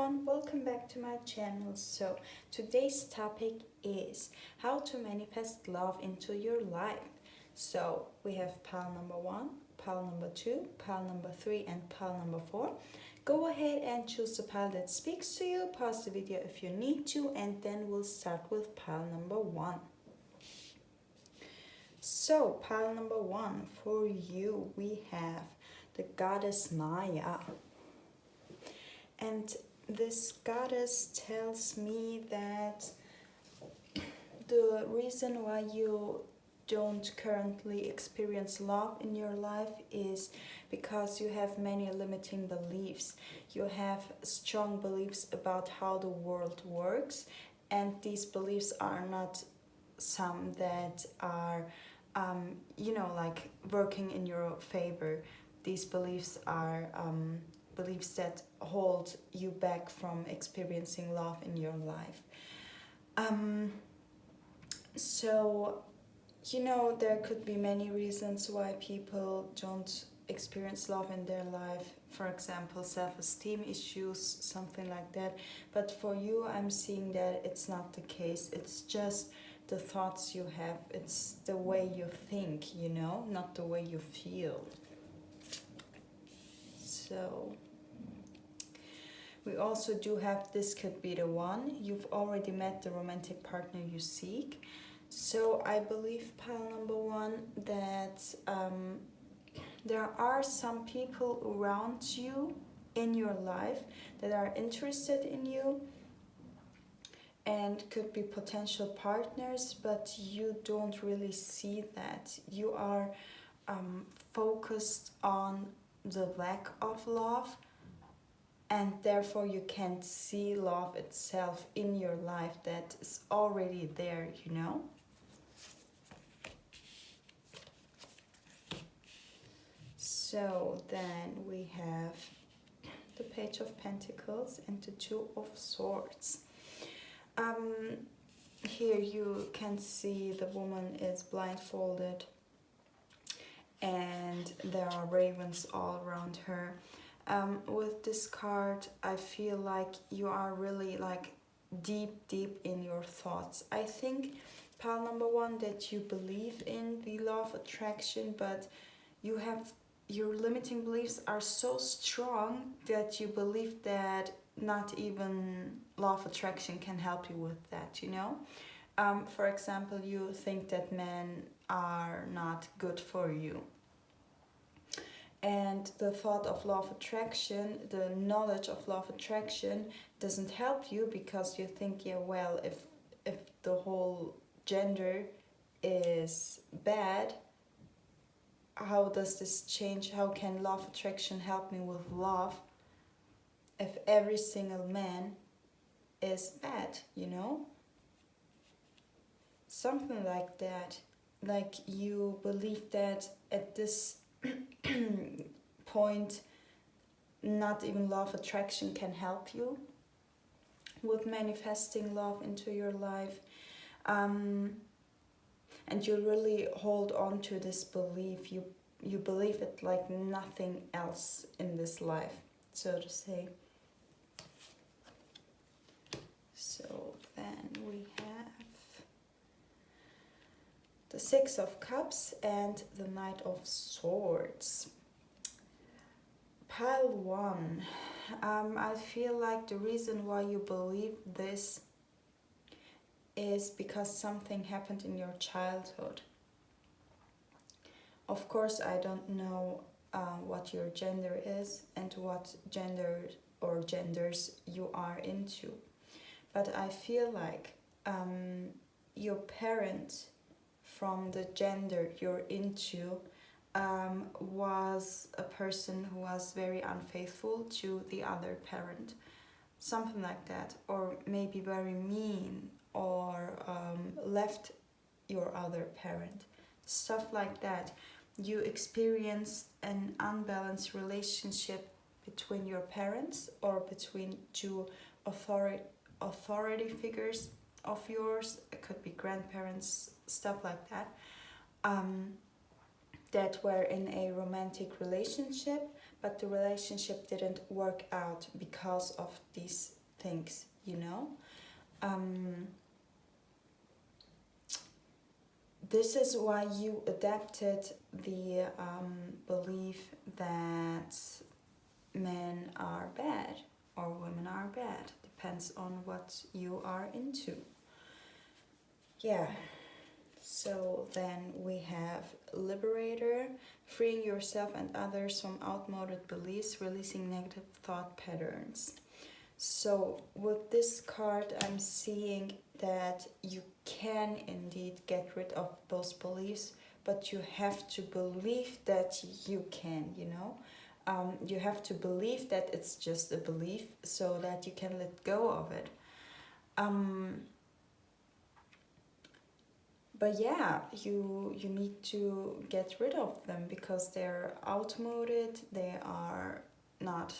everyone, welcome back to my channel. So today's topic is how to manifest love into your life. So we have pile number 1, pile number 2, pile number 3 and pile number 4. Go ahead and choose the pile that speaks to you. Pause the video if you need to, and then we'll start with pile number 1. So pile number 1, for you we have the goddess Maya. And this goddess tells me that the reason why you don't currently experience love in your life is because you have many limiting beliefs. You have strong beliefs about how the world works, and these beliefs are not some that are like working in your favor. These beliefs are beliefs that hold you back from experiencing love in your life. There could be many reasons why people don't experience love in their life. For example, self-esteem issues, something like that. But for you, I'm seeing that it's not the case. It's just the thoughts you have. It's the way you think, not the way you feel. So we also do have, this could be the one. You've already met the romantic partner you seek. So I believe, pile number 1, that there are some people around you in your life that are interested in you and could be potential partners, but you don't really see that. You are focused on the lack of love, and therefore you can't see love itself in your life that is already there, So then we have the Page of Pentacles and the Two of Swords. Here you can see the woman is blindfolded and there are ravens all around her. With this card, I feel like you are really deep in your thoughts. I think, pile number 1, that you believe in the law of attraction, but your limiting beliefs are so strong that you believe that not even law of attraction can help you with that, For example, you think that men are not good for you. And the thought of law of attraction, the knowledge of law of attraction doesn't help you, because you think, if the whole gender is bad, how does this change? How can law of attraction help me with love if every single man is bad, Something like that. Like you believe that at this point, not even law of attraction can help you with manifesting love into your life. And you really hold on to this belief. You believe it like nothing else in this life, so to say. So then we have the Six of Cups and the Knight of Swords. Pile 1. I feel like the reason why you believe this is because something happened in your childhood. Of course, I don't know what your gender is and what gender or genders you are into. But I feel like your parent from the gender you're into was a person who was very unfaithful to the other parent. Something like that. Or maybe very mean, or left your other parent. Stuff like that. You experienced an unbalanced relationship between your parents or between two authority figures of yours. It could be grandparents, stuff like that. That were in a romantic relationship, but the relationship didn't work out because of these things, you know. This is why you adapted the belief that men are bad or women are bad. Depends on what you are into. Yeah. So then we have Liberator, freeing yourself and others from outmoded beliefs, releasing negative thought patterns. So with this card, I'm seeing that you can indeed get rid of those beliefs, but you have to believe that you can, you know. You have to believe that it's just a belief so that you can let go of it. But yeah, you need to get rid of them because they're outmoded. They are not,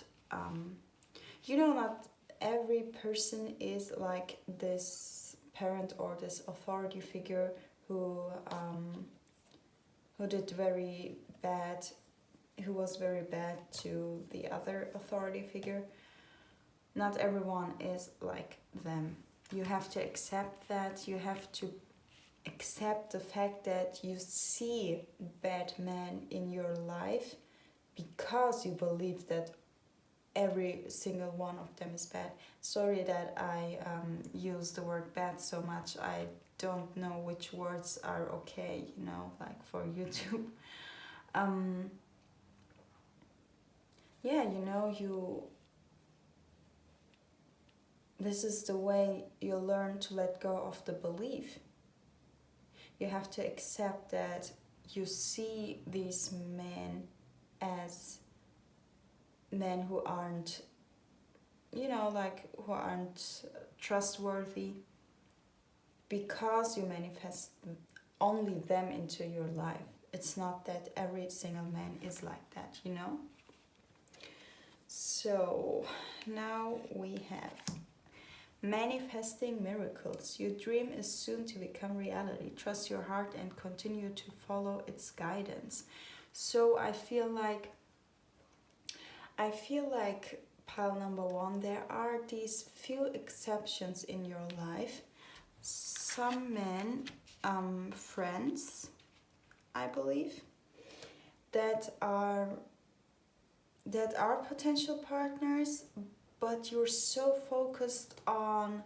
not every person is like this parent or this authority figure who did very bad, who was very bad to the other authority figure. Not everyone is like them. You have to accept that. You have to accept the fact that you see bad men in your life because you believe that every single one of them is bad. Sorry that I use the word bad so much. I don't know which words are okay, like for YouTube. This is the way you learn to let go of the belief. You have to accept that you see these men as men who aren't, who aren't trustworthy because you manifest only them into your life. It's not that every single man is like that, So now we have manifesting miracles. Your dream is soon to become reality. Trust your heart and continue to follow its guidance. So I feel like pile number one, there are these few exceptions in your life. Some men, friends, I believe, that are potential partners, but you're so focused on,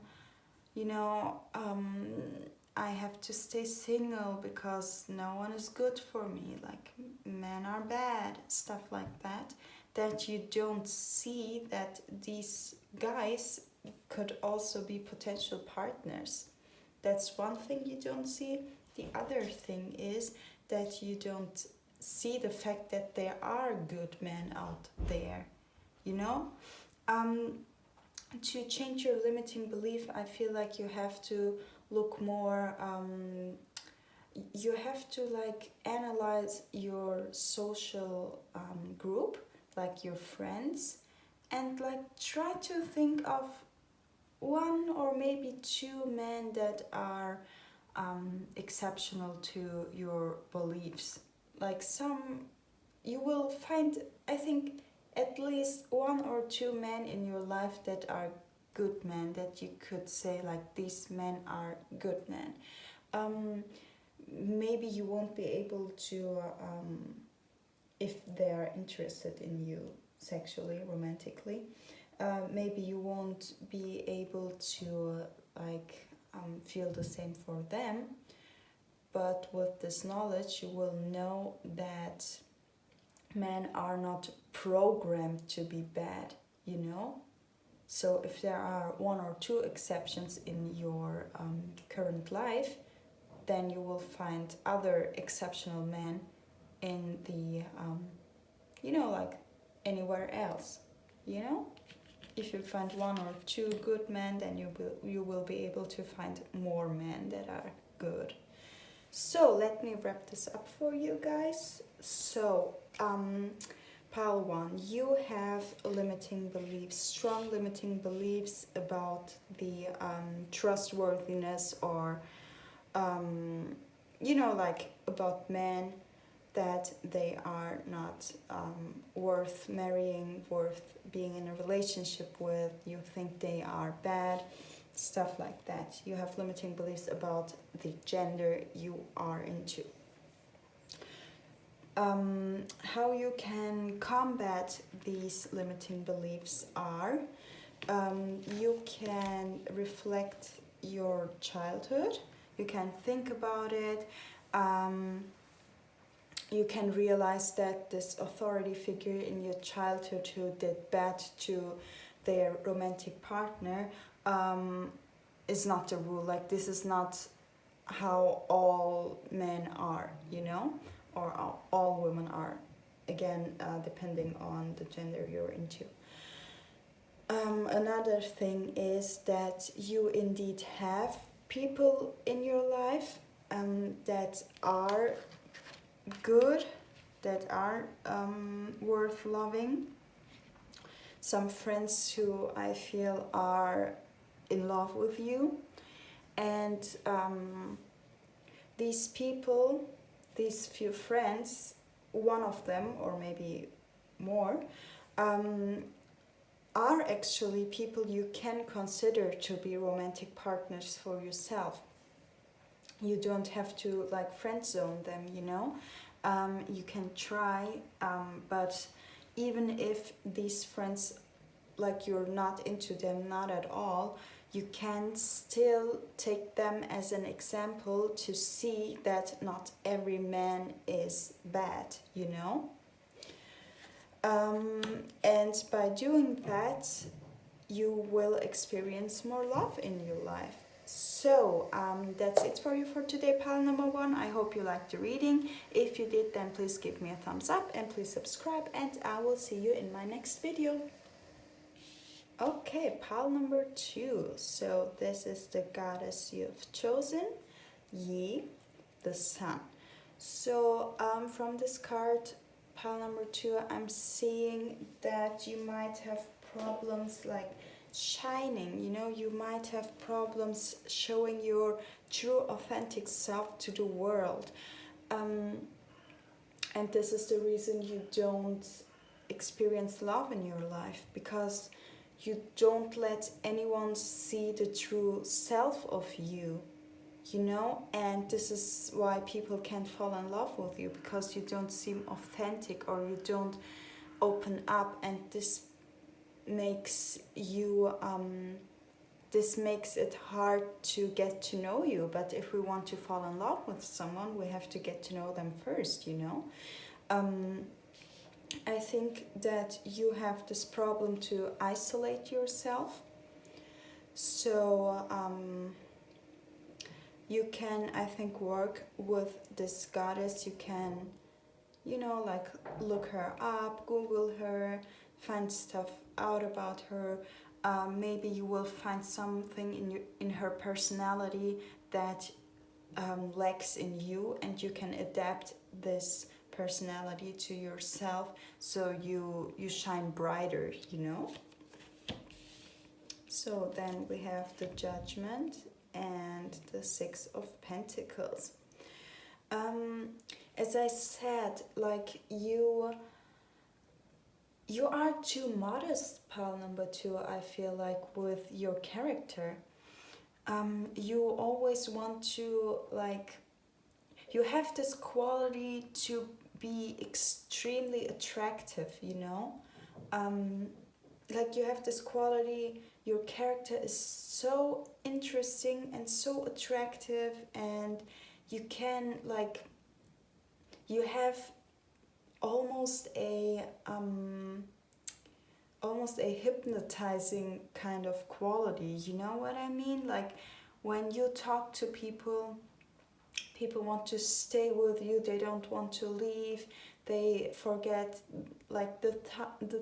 I have to stay single because no one is good for me, like men are bad, stuff like that, that you don't see that these guys could also be potential partners. That's one thing you don't see. The other thing is that you don't see the fact that there are good men out there, To change your limiting belief, I feel like you have to look more, you have to analyze your social group, like your friends, and try to think of one or maybe two men that are exceptional to your beliefs. You will find, I think, at least one or two men in your life that are good men, that you could say these men are good men. Maybe you won't be able to, if they are interested in you sexually, romantically, maybe you won't be able to feel the same for them, but with this knowledge you will know that men are not programmed to be bad, So if there are one or two exceptions in your current life, then you will find other exceptional men in the, anywhere else, If you find one or two good men, then you will be able to find more men that are good. So let me wrap this up for you guys. So, pile one, you have limiting beliefs, strong limiting beliefs about the trustworthiness or, about men. that they are not worth marrying, worth being in a relationship with, you think they are bad, stuff like that. You have limiting beliefs about the gender you are into. How you can combat these limiting beliefs are, you can reflect your childhood, you can think about it, you can realize that this authority figure in your childhood who did bad to their romantic partner is not the rule. Like, this is not how all men are, you know, or all women are, again, depending on the gender you're into. Another thing is that you indeed have people in your life that are good, that are worth loving. Some friends who I feel are in love with you, and these people, these few friends, one of them or maybe more, are actually people you can consider to be romantic partners for yourself. You don't have to like friend zone them, you know. You can try, but even if these friends, like, you're not into them, not at all, you can still take them as an example to see that not every man is bad, you know. And by doing that, you will experience more love in your life. So that's it for you for today, pile number 1. I hope you liked the reading. If you did, then please give me a thumbs up and please subscribe, and I will see you in my next video. Okay, pile number 2. So this is the goddess you've chosen, Yi, the sun. So from this card, pile number 2, I'm seeing that you might have problems like shining, you know. You might have problems showing your true authentic self to the world, and this is the reason you don't experience love in your life, because you don't let anyone see the true self of you, you know. And this is why people can't fall in love with you, because you don't seem authentic, or you don't open up, and this makes you this makes it hard to get to know you. But if we want to fall in love with someone, we have to get to know them first, you know. I think that you have this problem to isolate yourself. So you can, I think, work with this goddess. You can, you know, like, look her up, Google her, find stuff out about her. Maybe you will find something in her personality that lacks in you, and you can adapt this personality to yourself, so you shine brighter, you know. So then we have the Judgment and the 6 of Pentacles. As I said, like, you are too modest, pile number 2, I feel like, with your character. You always want to, like, you have this quality to be extremely attractive, you know. Like, you have this quality, your character is so interesting and so attractive, and you can, like, you have almost a hypnotizing kind of quality, you know what I mean? Like, when you talk to people, people want to stay with you, they don't want to leave, they forget, like, the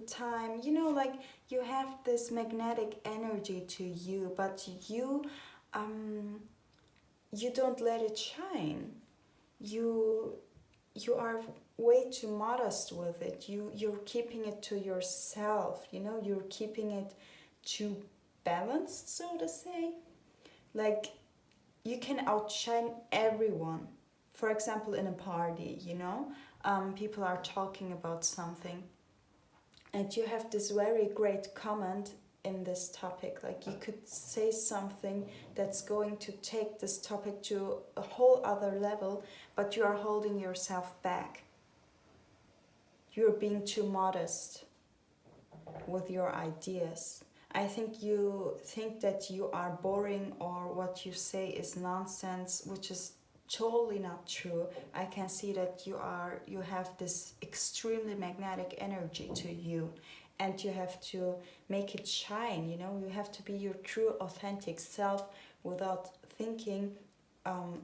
time, you know. Like, you have this magnetic energy to you, but you don't let it shine. You are way too modest with it. You're keeping it to yourself, you know. You're keeping it too balanced, so to say. Like, you can outshine everyone. For example, in a party, you know, people are talking about something, and you have this very great comment in this topic, like you could say something that's going to take this topic to a whole other level, but you are holding yourself back. You're being too modest with your ideas. I think you think that you are boring or what you say is nonsense, which is totally not true. I can see that you have this extremely magnetic energy to you, and you have to make it shine, you know. You have to be your true authentic self without thinking,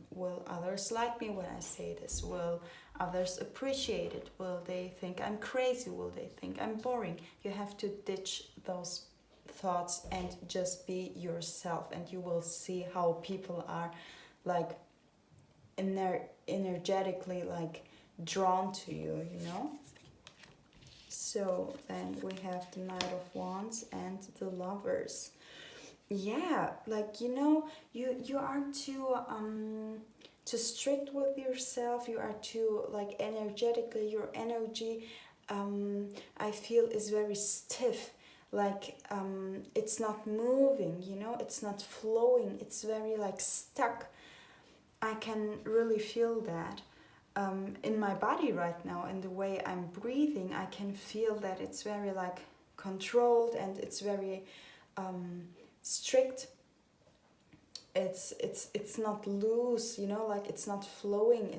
will others like me when I say this? Will others appreciate it? Will they think I'm crazy? Will they think I'm boring? You have to ditch those thoughts and just be yourself, and you will see how people are like energetically like drawn to you, you know. So then we have the Knight of Wands and the Lovers. Yeah, like, you know, you are too strict with yourself. You are too like energetically, your energy I feel is very stiff, like it's not moving, you know, it's not flowing, it's very like stuck. I can really feel that in my body right now, in the way I'm breathing. I can feel that it's very like controlled, and it's very strict. It's not loose, you know, like it's not flowing.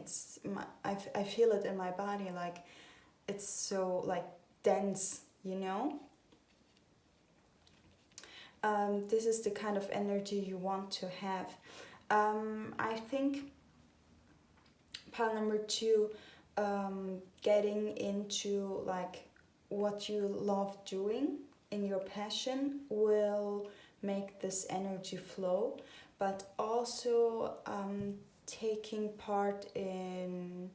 I feel it in my body, like it's so like dense, you know. This is the kind of energy you want to have. I think part number 2, getting into like what you love doing in your passion will make this energy flow, but also taking part in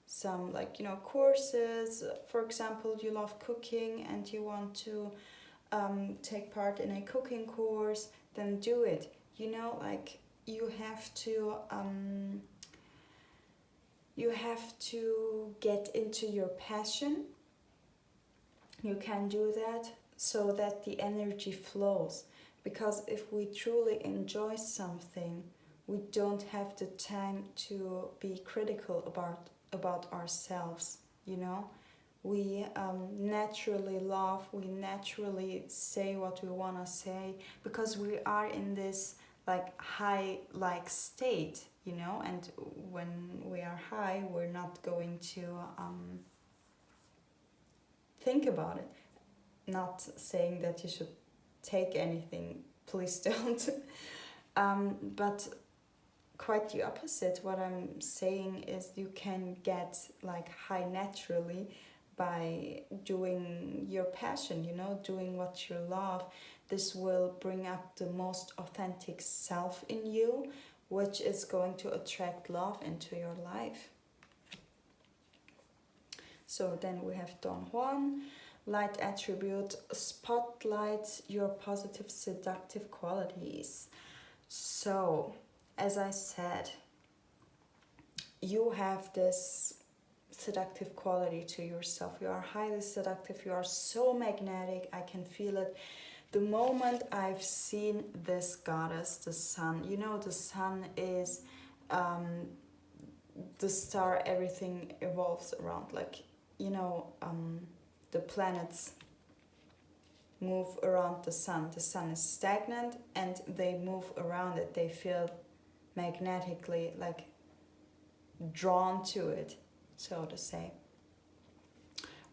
some, like, you know, courses. For example, you love cooking and you want to take part in a cooking course, then do it, you know. Like you have to get into your passion. You can do that so that the energy flows, because if we truly enjoy something, we don't have the time to be critical about ourselves, you know. We naturally love, we naturally say what we want to say, because we are in this like high like state, you know. And when we are high, we're not going to think about it. Not saying that you should take anything, please don't. But quite the opposite. What I'm saying is you can get like high naturally by doing your passion, you know, doing what you love. This will bring up the most authentic self in you, which is going to attract love into your life. So then we have Don Juan. Light attribute spotlights your positive seductive qualities. So, as I said, you have this seductive quality to yourself. You are highly seductive. You are so magnetic. I can feel it. The moment I've seen this goddess, the sun, you know, the sun is the star everything evolves around. Like, you know, the planets move around the sun. The sun is stagnant and they move around it. They feel magnetically like drawn to it, so to say.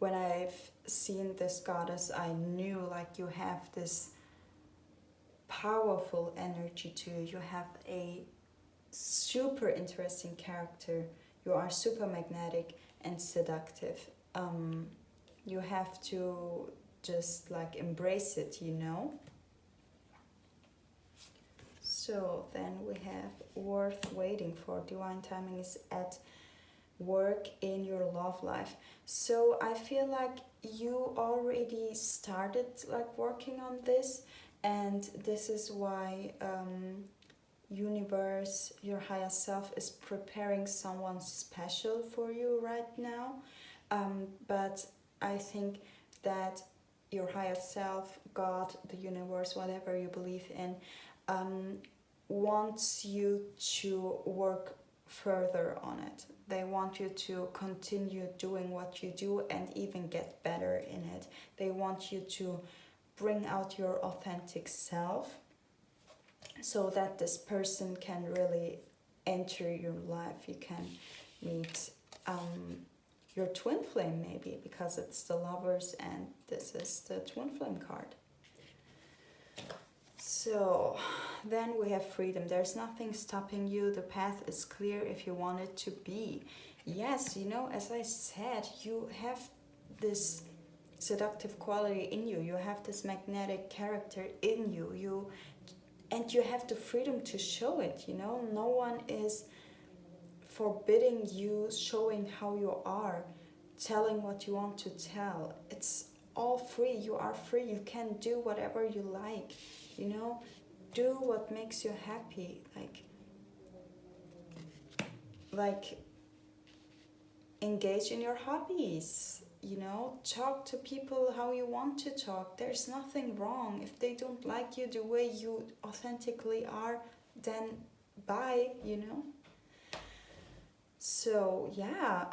When I've seen this goddess, I knew like you have this powerful energy to you. You have a super interesting character. You are super magnetic and seductive. You have to just like embrace it, you know. So then we have worth waiting for. Divine timing is at work in your love life. So I feel like you already started like working on this, and this is why universe, your higher self is preparing someone special for you right now. But I think that your higher self, God, the universe, whatever you believe in, wants you to work further on it. They want you to continue doing what you do and even get better in it. They want you to bring out your authentic self so that this person can really enter your life. You can meet your twin flame maybe, because it's the Lovers and this is the twin flame card. So then we have freedom. There's nothing stopping you. The path is clear if you want it to be. Yes, you know, as I said, you have this seductive quality in you. You have this magnetic character in you. And you have the freedom to show it, you know. No one is forbidding you showing how you are, telling what you want to tell. It's all free. You are free. You can do whatever you like, you know. Do what makes you happy. Like engage in your hobbies, you know. Talk to people how you want to talk. There's nothing wrong. If they don't like you the way you authentically are, then bye, you know. So yeah,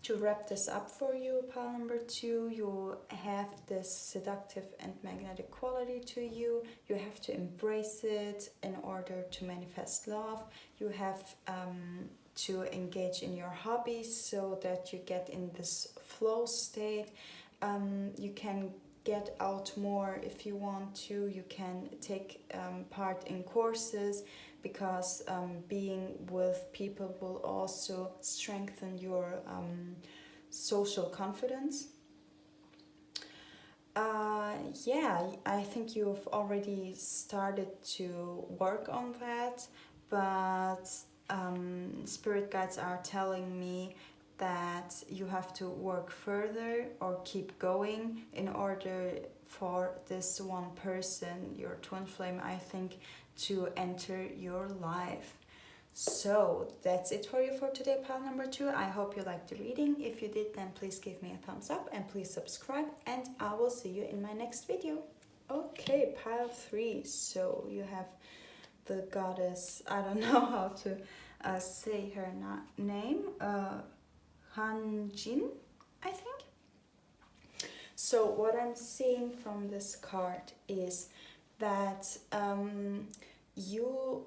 to wrap this up for you, pile number 2, you have this seductive and magnetic quality to you. You have to embrace it in order to manifest love. You have to engage in your hobbies so that you get in this flow state. You can get out more if you want to. You can take part in courses, because being with people will also strengthen your social confidence. Yeah, I think you've already started to work on that, but spirit guides are telling me that you have to work further or keep going in order for this one person, your twin flame, I think, to enter your life. So that's it for you for today, pile number 2. I hope you liked the reading. If you did, then please give me a thumbs up and please subscribe, and I will see you in my next video. Okay, pile 3. So you have the goddess, I don't know how to say her name, Hanjin, I think. So what I'm seeing from this card is that you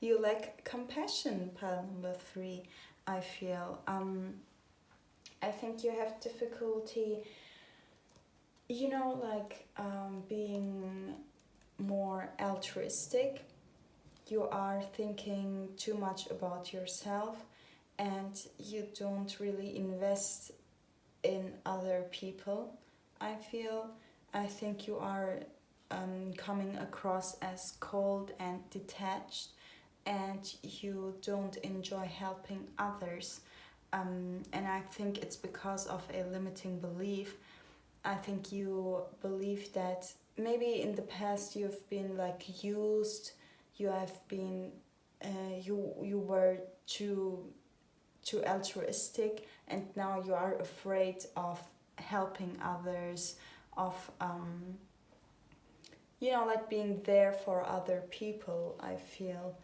you lack compassion, pile number 3, I feel. I think you have difficulty, you know, like being more altruistic. You are thinking too much about yourself and you don't really invest in other people, I feel. I think you are coming across as cold and detached, and you don't enjoy helping others. And I think it's because of a limiting belief. I think you believe that maybe in the past you've been like used, you have been, you were too altruistic, and now you are afraid of helping others, of you know, like being there for other people, I feel.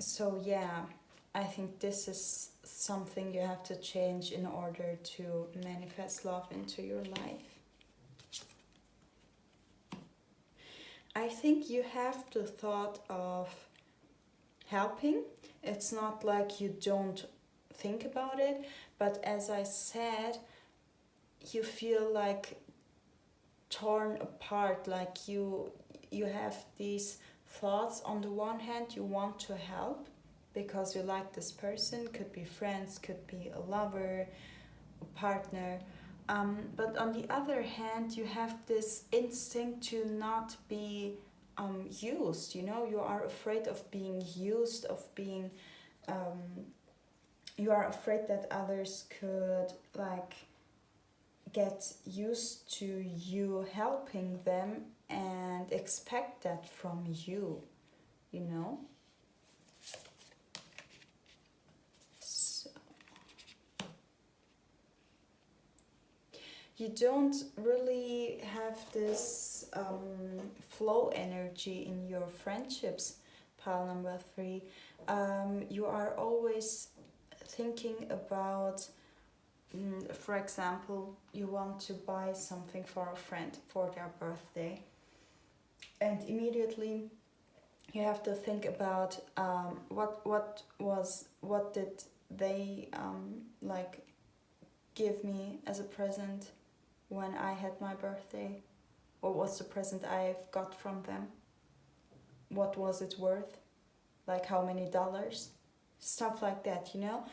So yeah, I think this is something you have to change in order to manifest love into your life. I think you have the thought of helping. It's not like you don't think about it, but as I said, you feel like torn apart, like you have these thoughts. On the one hand, you want to help because you like this person, could be friends, could be a lover, a partner, but on the other hand, you have this instinct to not be used, you know. You are afraid of being used, of being you are afraid that others could like get used to you helping them and expect that from you, you know? So you don't really have this flow energy in your friendships, pile number 3. You are always thinking about, for example, you want to buy something for a friend for their birthday, and immediately you have to think about what did they like give me as a present when I had my birthday, or what's the present I've got from them, what was it worth, like how many dollars, stuff like that, you know.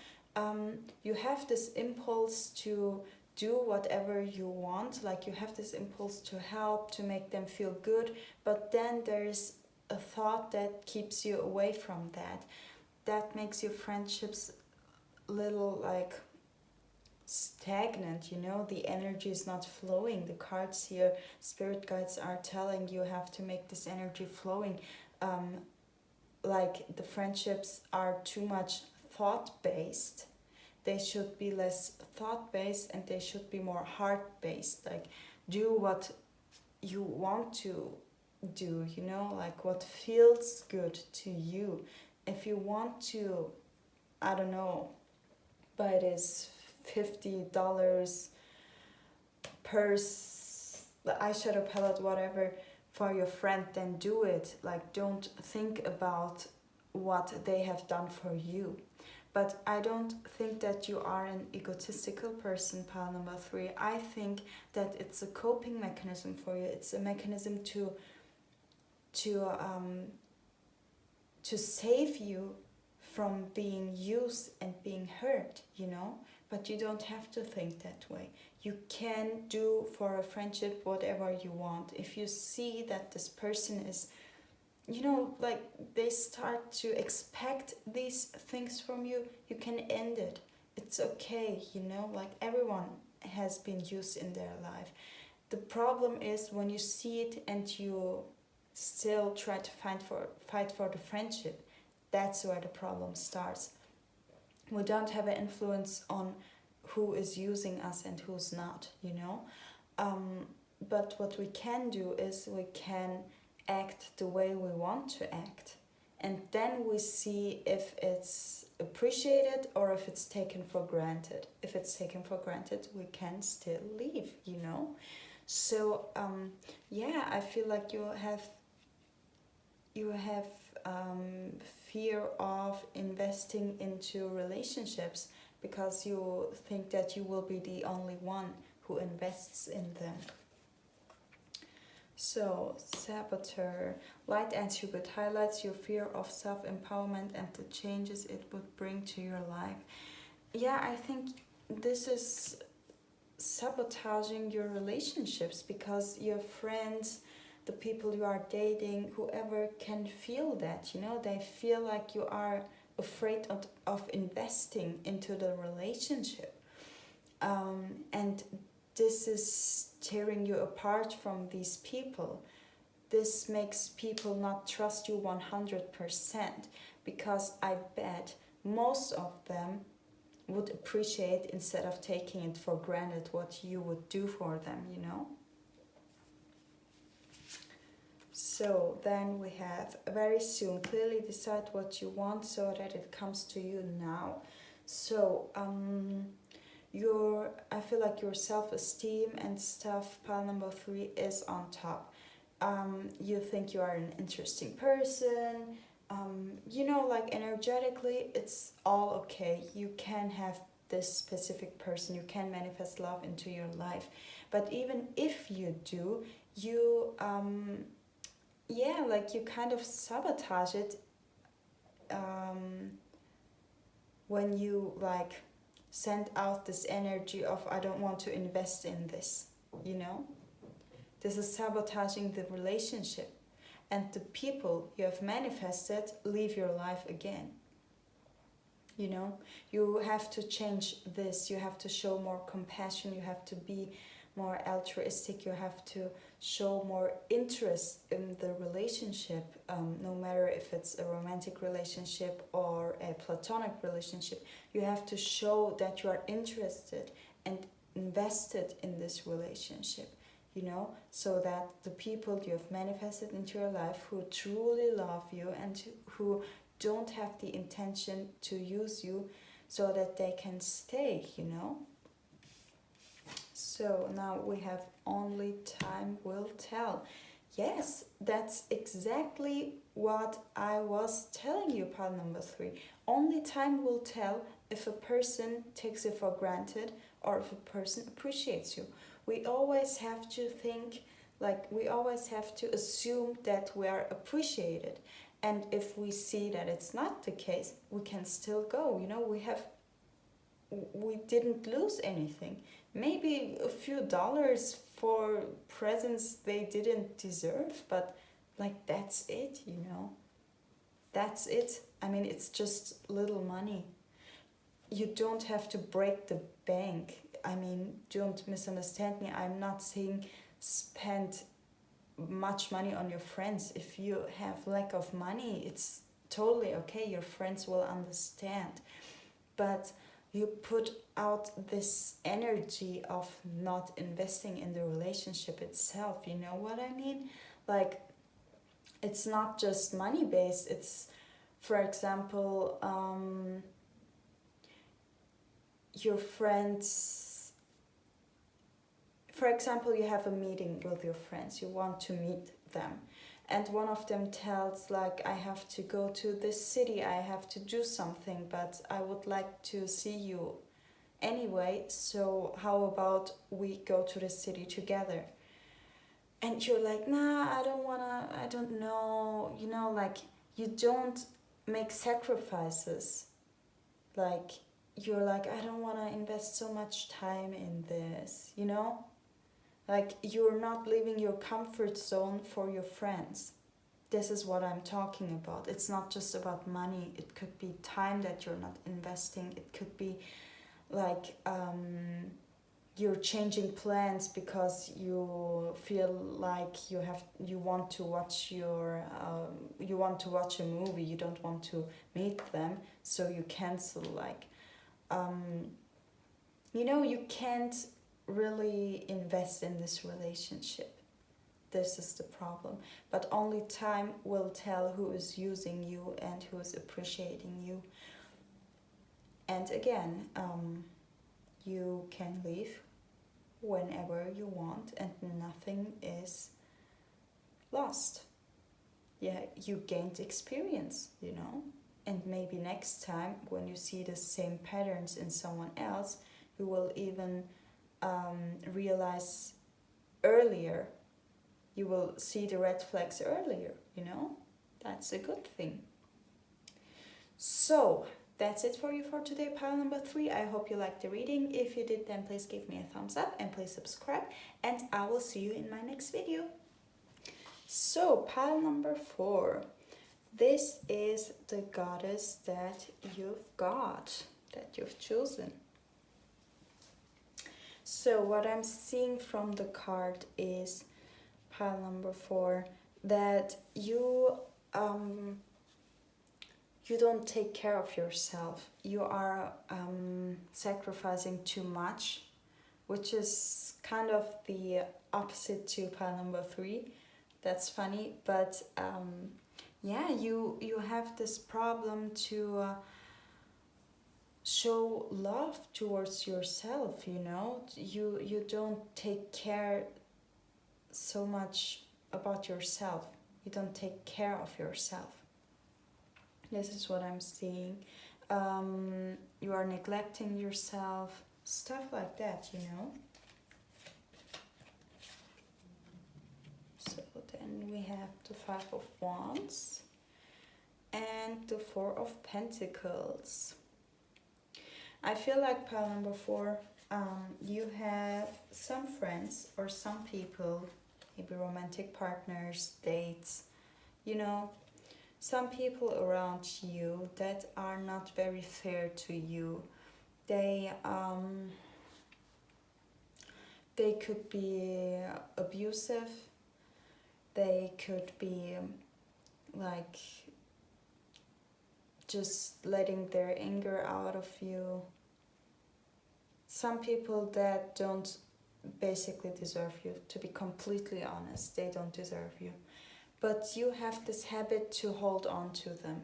You have this impulse to do whatever you want, like you have this impulse to help, to make them feel good, but then there's a thought that keeps you away from that. That makes your friendships little like stagnant, you know. The energy is not flowing. The cards here, spirit guides are telling you have to make this energy flowing. Like the friendships are too much thought-based. They should be less thought-based and they should be more heart-based. Like do what you want to do, you know, like what feels good to you. If you want to, I don't know, buy this $50 purse, the eyeshadow palette, whatever, for your friend, then do it. Like don't think about what they have done for you. But I don't think that you are an egotistical person, pile number 3. I think that it's a coping mechanism for you. It's a mechanism to save you from being used and being hurt, you know. But you don't have to think that way. You can do for a friendship whatever you want. If you see that this person is, you know, like they start to expect these things from you, you can end it. It's okay, you know, like everyone has been used in their life. The problem is when you see it and you still try to fight for the friendship. That's where the problem starts. We don't have an influence on who is using us and who's not, you know. But what we can do is we can act the way we want to act, and then we see if it's appreciated or if it's taken for granted. If it's taken for granted, we can still leave, you know. So yeah, I feel like you have fear of investing into relationships because you think that you will be the only one who invests in them. So, Saboteur, light attribute highlights your fear of self-empowerment and the changes it would bring to your life. Yeah, I think this is sabotaging your relationships because your friends, the people you are dating, whoever can feel that, you know, they feel like you are afraid of investing into the relationship. And this is tearing you apart from these people. This makes people not trust you 100% because I bet most of them would appreciate instead of taking it for granted what you would do for them, you know? So then we have very soon, clearly decide what you want so that it comes to you now. So I feel like your self-esteem and stuff, pile number 3, is on top. You think you are an interesting person, you know, like energetically it's all okay. You can have this specific person, you can manifest love into your life. But even if you do, you yeah, like you kind of sabotage it when you like send out this energy of I don't want to invest in this, you know. This is sabotaging the relationship, and the people you have manifested leave your life again, you know. You have to change this. You have to show more compassion. You have to be more altruistic, you have to show more interest in the relationship, no matter if it's a romantic relationship or a platonic relationship. You have to show that you are interested and invested in this relationship, you know, so that the people you have manifested into your life who truly love you and who don't have the intention to use you, so that they can stay, you know. So now we have only time will tell. Yes, that's exactly what I was telling you, pile number 3. Only time will tell if a person takes you for granted or if a person appreciates you. We always have to think, like, we always have to assume that we are appreciated. And if we see that it's not the case, we can still go. You know, we didn't lose anything. Maybe a few dollars for presents they didn't deserve, but like that's it, you know. That's it. I mean, it's just little money. You don't have to break the bank. I mean, don't misunderstand me. I'm not saying spend much money on your friends. If you have lack of money, it's totally okay. Your friends will understand. But you put out this energy of not investing in the relationship itself. You know what I mean? Like, it's not just money based. It's, for example, your friends. For example, you have a meeting with your friends. You want to meet them. And one of them tells, like, I have to go to this city, I have to do something, but I would like to see you anyway, so how about we go to the city together? And you're like, nah, I don't know, you know, like, you don't make sacrifices. Like, you're like, I don't want to invest so much time in this, you know? Like, you're not leaving your comfort zone for your friends. This is what I'm talking about. It's not just about money. It could be time that you're not investing. It could be like you're changing plans because you feel like you want to watch a movie. You don't want to meet them, so you cancel. Like, you know, you can't really invest in this relationship. This is the problem. But only time will tell who is using you and who is appreciating you. And again, you can leave whenever you want and nothing is lost. Yeah, you gained experience, you know. And maybe next time when you see the same patterns in someone else, you will even realize earlier. You will see the red flags earlier, you know? That's a good thing. So, that's it for you for today, pile number 3. I hope you liked the reading. If you did, then please give me a thumbs up and please subscribe. And I will see you in my next video. So, pile number 4. This is the goddess that you've got, that you've chosen. So what I'm seeing from the card is, pile number 4, that you don't take care of yourself. You are sacrificing too much, which is kind of the opposite to pile number 3. That's funny, but yeah, you have this problem to show love towards yourself, you know. You don't take care so much about yourself. You don't take care of yourself. This is what I'm seeing. You are neglecting yourself, stuff like that, you know. So then we have the 5 of Wands and the 4 of Pentacles. I feel like pile number 4, you have some friends or some people, maybe romantic partners, dates, you know, some people around you that are not very fair to you. They They could be abusive. They could be like just letting their anger out of you. Some people that don't basically deserve you, to be completely honest, they don't deserve you. But you have this habit to hold on to them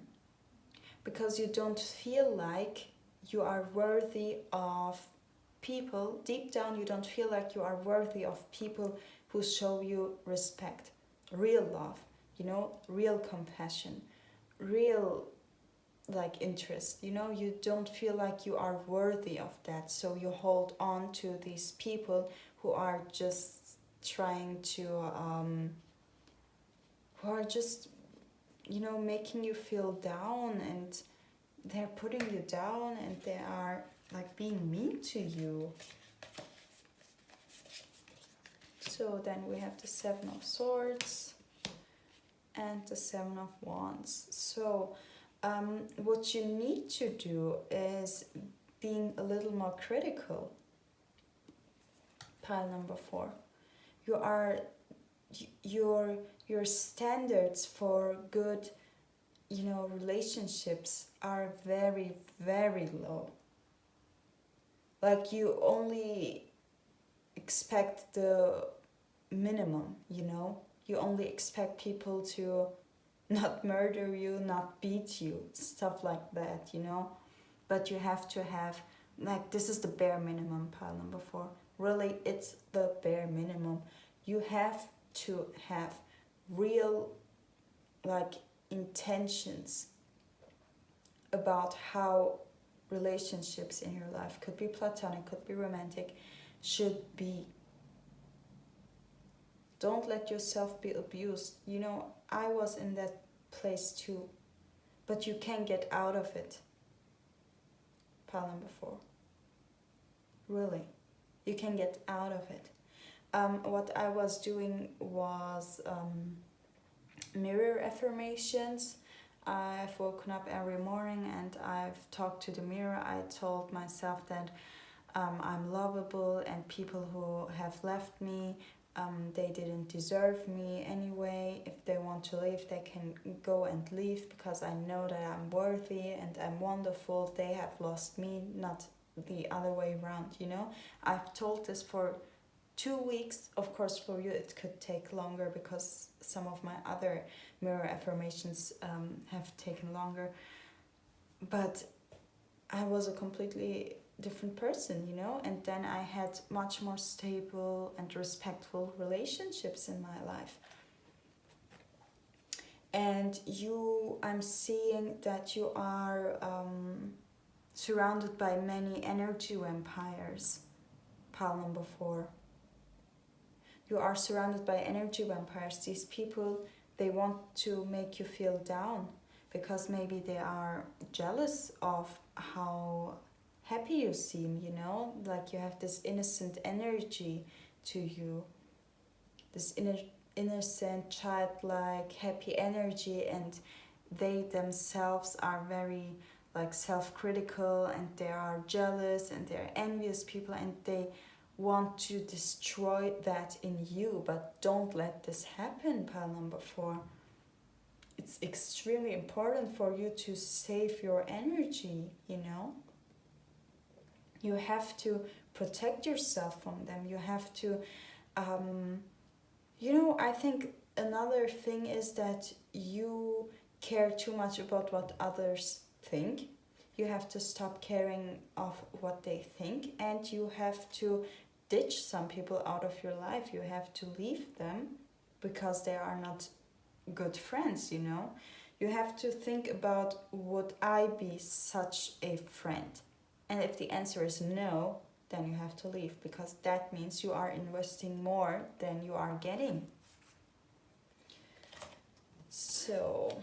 because you don't feel like you are worthy of people. Deep down, you don't feel like you are worthy of people who show you respect, real love, real compassion, real like interest. You don't feel like you are worthy of that, so you hold on to these people who are just trying to who are just making you feel down, and they're putting you down, and they are like being mean to you. So then we have the Seven of Swords and the Seven of Wands. So what you need to do is being a little more critical. Pile number 4. Your standards for good, relationships are very, very low. Like you only expect the minimum, You only expect people to not murder you, not beat you, stuff like that, But you have to have, like, this is the bare minimum, pile number 4. Really, it's the bare minimum. You have to have real, like, intentions about how relationships in your life, could be platonic, could be romantic, should be. Don't let yourself be abused. I was in that place too, but you can get out of it. Pile number 4. Really, you can get out of it. What I was doing was mirror affirmations. I've woken up every morning and I've talked to the mirror. I told myself that I'm lovable, and people who have left me, they didn't deserve me anyway. If they want to leave, they can go and leave, because I know that I'm worthy and I'm wonderful. They have lost me, not the other way around, I've told this for 2 weeks. Of course, for you it could take longer, because some of my other mirror affirmations have taken longer. But I was a completely different person, and then I had much more stable and respectful relationships in my life. And I'm seeing that you are surrounded by many energy vampires. Pile number 4. You are surrounded by energy vampires. These people, they want to make you feel down, because maybe they are jealous of how happy you seem, like you have this innocent energy to you, this innocent, childlike, happy energy, and they themselves are very like self-critical, and they are jealous, and they're envious people, and they want to destroy that in you. But don't let this happen, pile number 4. It's extremely important for you to save your energy, You have to protect yourself from them. You have to, I think another thing is that you care too much about what others think. You have to stop caring of what they think, and you have to ditch some people out of your life. You have to leave them because they are not good friends, You have to think about, would I be such a friend? And if the answer is no, then you have to leave, because that means you are investing more than you are getting. So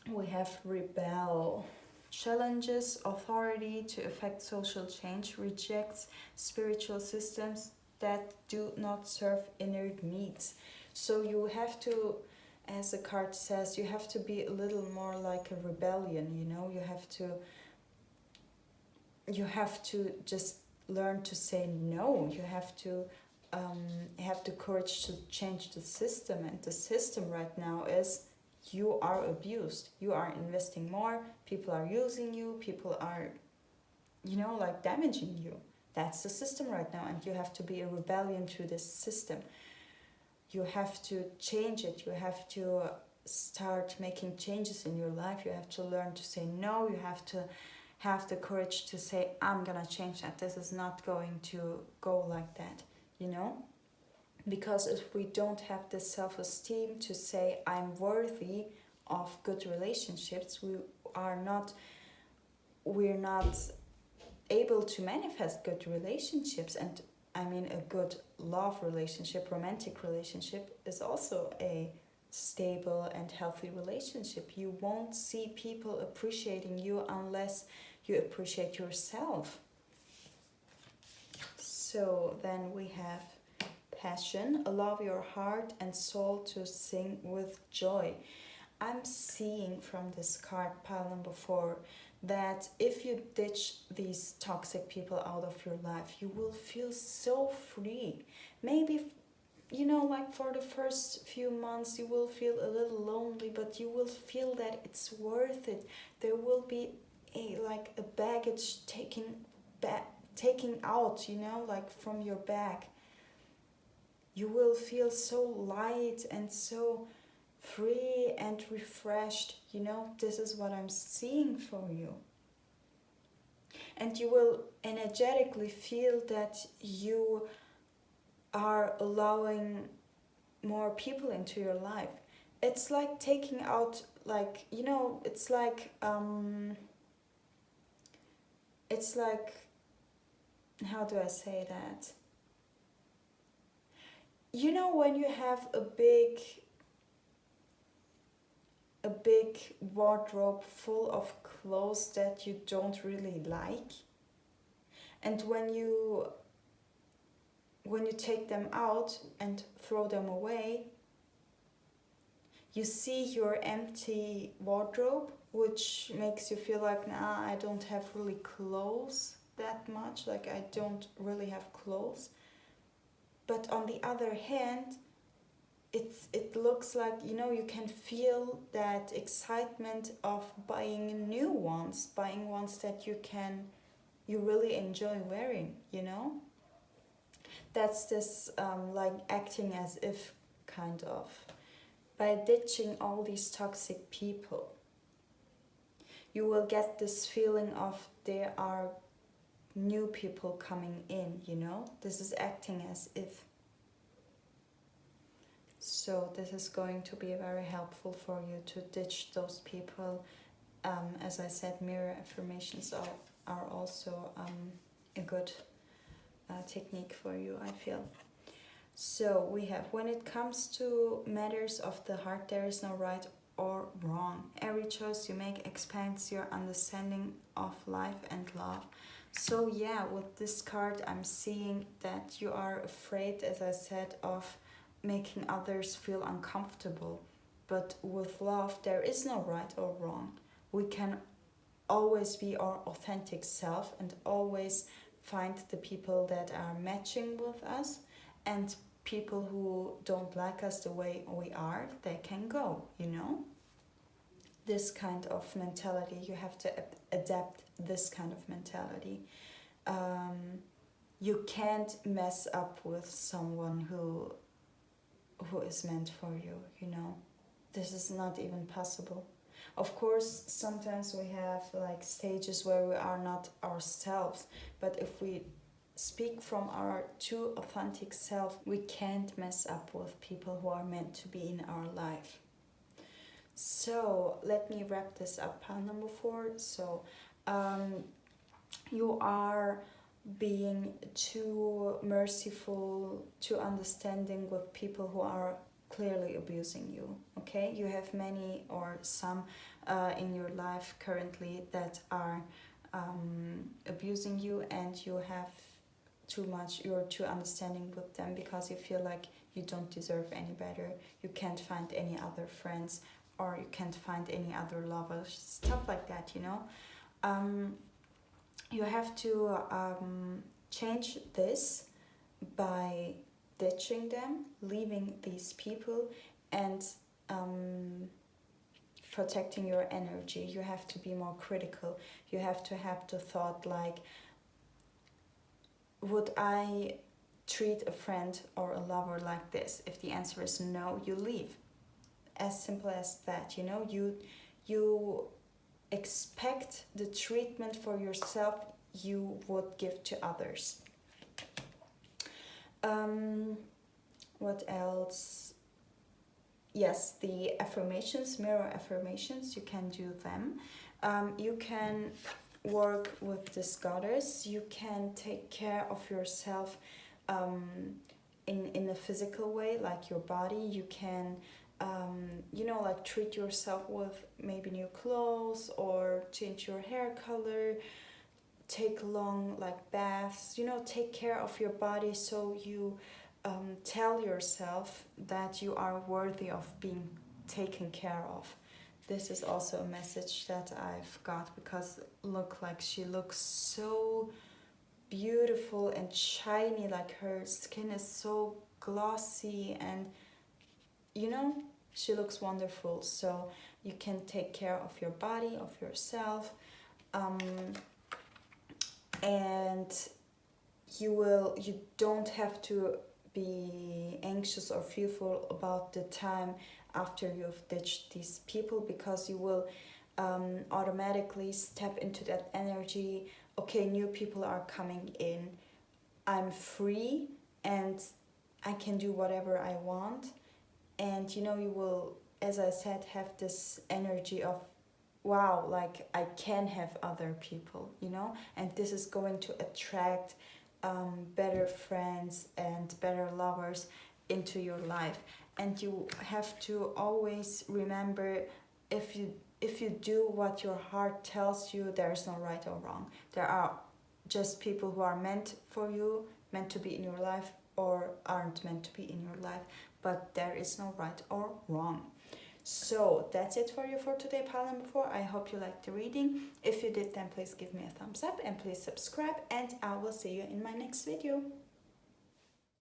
we have rebel. Challenges authority to effect social change, rejects spiritual systems that do not serve inner needs. So you have to, as the card says, you have to be a little more like a rebellion, You have to just learn to say no. You have the courage to change the system, and the system right now is you are abused. You are investing more, people are using you, people are, like damaging you. That's the system right now, and you have to be a rebellion to this system. You have to change it. You have to start making changes in your life. You have to learn to say no. You have to have the courage to say, I'm gonna change that. This is not going to go like that, Because if we don't have the self-esteem to say, I'm worthy of good relationships, we're not able to manifest good relationships. And I mean, a good love relationship, romantic relationship, is also a stable and healthy relationship. You won't see people appreciating you unless you appreciate yourself. So then we have passion. Allow your heart and soul to sing with joy. I'm seeing from this card, pile number 4, that if you ditch these toxic people out of your life, you will feel so free. Maybe, like for the first few months, you will feel a little lonely, but you will feel that it's worth it. There will be a baggage taking out, like from your back. You will feel so light and so free and refreshed. This is what I'm seeing for you. And you will energetically feel that you are allowing more people into your life. It's like taking out, it's like how do I say that? When you have a big wardrobe full of clothes that you don't really like, and when you take them out and throw them away, you see your empty wardrobe, which makes you feel like, nah, I don't have really clothes that much, like I don't really have clothes. But on the other hand, it looks like, you can feel that excitement of buying new ones, buying ones that you really enjoy wearing, That's this acting as if, kind of. By ditching all these toxic people, you will get this feeling of there are new people coming in, This is acting as if. So this is going to be very helpful for you to ditch those people. As I said, mirror affirmations are also a good technique for you, I feel. So we have, when it comes to matters of the heart, there is no right or wrong. Every choice you make expands your understanding of life and love. So yeah, with this card, I'm seeing that you are afraid, as I said, of making others feel uncomfortable. But with love, there is no right or wrong. We can always be our authentic self and always find the people that are matching with us, and people who don't like us the way we are, they can go, This kind of mentality, you have to adapt this kind of mentality. You can't mess up with someone who is meant for you, This is not even possible. Of course, sometimes we have stages where we are not ourselves, but if we speak from our true authentic self, we can't mess up with people who are meant to be in our life. So let me wrap this up, pile number 4. So you are being too merciful, too understanding with people who are clearly abusing you, okay? You have many or some in your life currently that are abusing you, and you have you're too understanding with them because you feel like you don't deserve any better, you can't find any other friends, or you can't find any other lovers, stuff like that, You have to change this by ditching them, leaving these people, and protecting your energy. You have to be more critical. You have to have the thought like, would I treat a friend or a lover like this? If the answer is no, you leave. As simple as that. You expect the treatment for yourself you would give to others. What else? Yes, the affirmations, mirror affirmations, you can do them. You can work with this goddess. You can take care of yourself in a physical way, like your body. You can like treat yourself with maybe new clothes or change your hair color, take long like baths, take care of your body, so you tell yourself that you are worthy of being taken care of. This is also a message that I've got, because she looks so beautiful and shiny, like her skin is so glossy, and she looks wonderful. So you can take care of your body, of yourself, and you don't have to be anxious or fearful about the time after you've ditched these people, because you will automatically step into that energy. Okay, new people are coming in, I'm free and I can do whatever I want. And you will, as I said, have this energy of, wow, like I can have other people, and this is going to attract better friends and better lovers into your life. And you have to always remember, if you do what your heart tells you, there's no right or wrong. There are just people who are meant for you, meant to be in your life, or aren't meant to be in your life, but there is no right or wrong. So that's it for you for today, pile number 4. I hope you liked the reading. If you did, then please give me a thumbs up and please subscribe, and I will see you in my next video.